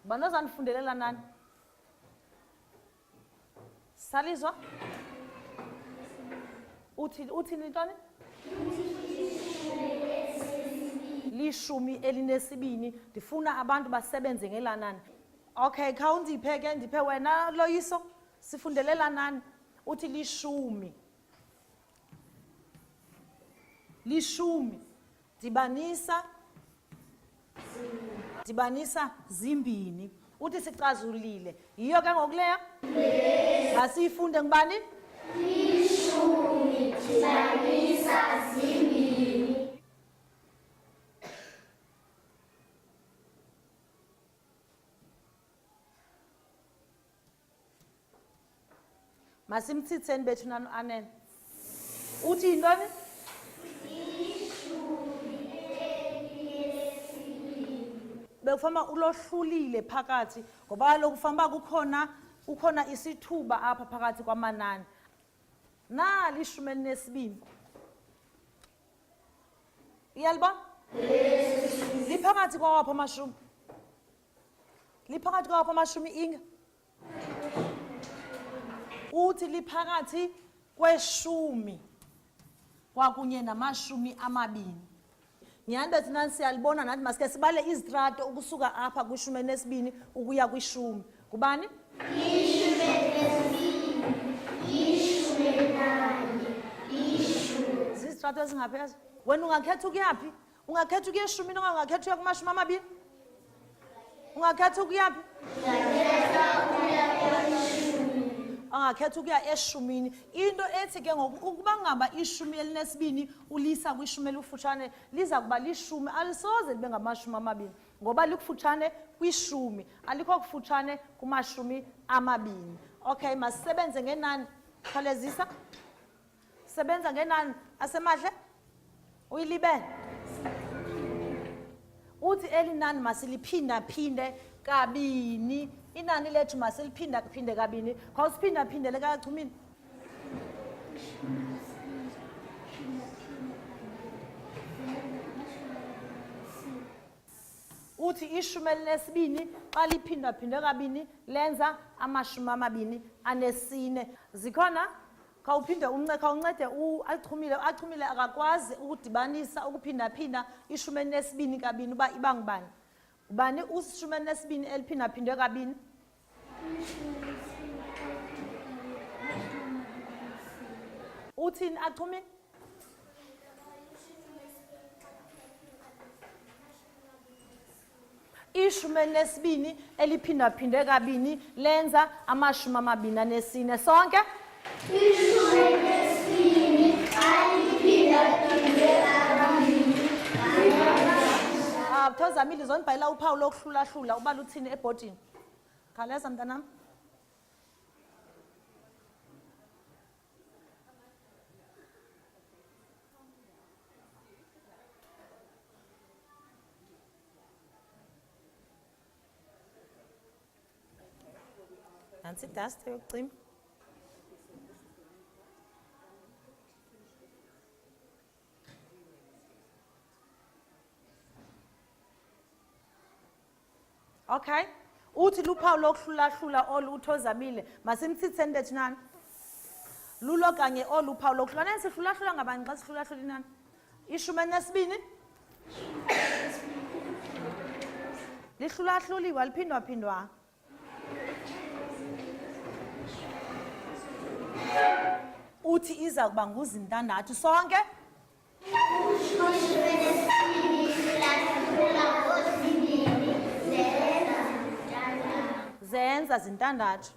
Bana uzanifundelela nani? Salizwa? Uthini ntoni? Lishumi elinesibini. Ndifuna abantu basebenze ngelanani. Okay, khawundiphe ke ndiphe wena Loyiso. Sifundelela nani? Uthi lishumi. Lishumi. Dibanisa zimbini. Uthi sicazulile. Yiyo ke ngokuleya? Masiyifunde ngubani? Lishumi dibanisa zimbini. Masimthitheni bethu nanu anene. Uthi yintoni? Bekufama ulohlulile phakathi ngoba kaloku ufamba kukhona isithuba apha phakathi kwamanani. Na lishumi elinesibini. Iyalibona? Liphakathi kwawaphi amashumi? Liphakathi kwawaphi amashumi inga? Uthi liphakathi kweshumi kwakunye namashumi amabini. Ngiyanda thina siyalibona nathi masike sibale izitrato ukusuka apha kwishumi elinesibini ukuya kwishumi. Kubani? Ishumi elinesibini, ishumi elinanye, ishumi. Zizitrato ezingaphezulu. Wena ungakhetha ukuyaphi? Ungakhetha ukuya eshumini noma ungakhetha ukuya kumashumi amabini? Ungakhetha ukuyaphi? Angakhetha ukuya eshumini. Into ethi ke ngokuba ngaba ishumi elinesibini ulisa kwishumi elifutshane liza kuba lishumi alisoze libe ngamashumi amabini ngoba likufutshane kwishumi alikho kufutshane kumashumi amabini. Okay, masisebenze ngenani. Khalezisa. Sebenza ngenani asemahle? Uyilibele. Uthi elinani masiliphinda phinde kabini. Inani lethu masiliphinda phinde kabini. Khawusiphinda phindele kaChumini. Uthi ishumi elinesibini xa liphinda phinde kabini lenza amashumi amabini anesine. Zikhona? Khawuphinde uncede achumile akakwazi ukudibanisa ukuphinda phinda ishumi elinesibini kabini uba iba ngubani? Ubani usishumi elinesibini eliphinda phindwe kabini? Uthini achumile? Ishumi elinesibini eliphinda phindwe kabini lenza amashumi amabini anesine. Sonke? Ishumi elinesibini eliphinda phindwe kabini. Thozamile zonibhalela uphawu lokuhlula ubala uthini ebhodini. Khaleza mntanami. Nansi dust yokucima. Okay. Uthi luphawu lokuhlula oluthozamile. Masimthitheni bethu nani? Lulo kanye oluphawu lokuhlula. Nani sihlula ngabani xa sihlula inani? Ishumi elinesibini? Lihlula aliphindwa. Uthi iza kuba nguzintandathu sonke? Zenza zintandathu.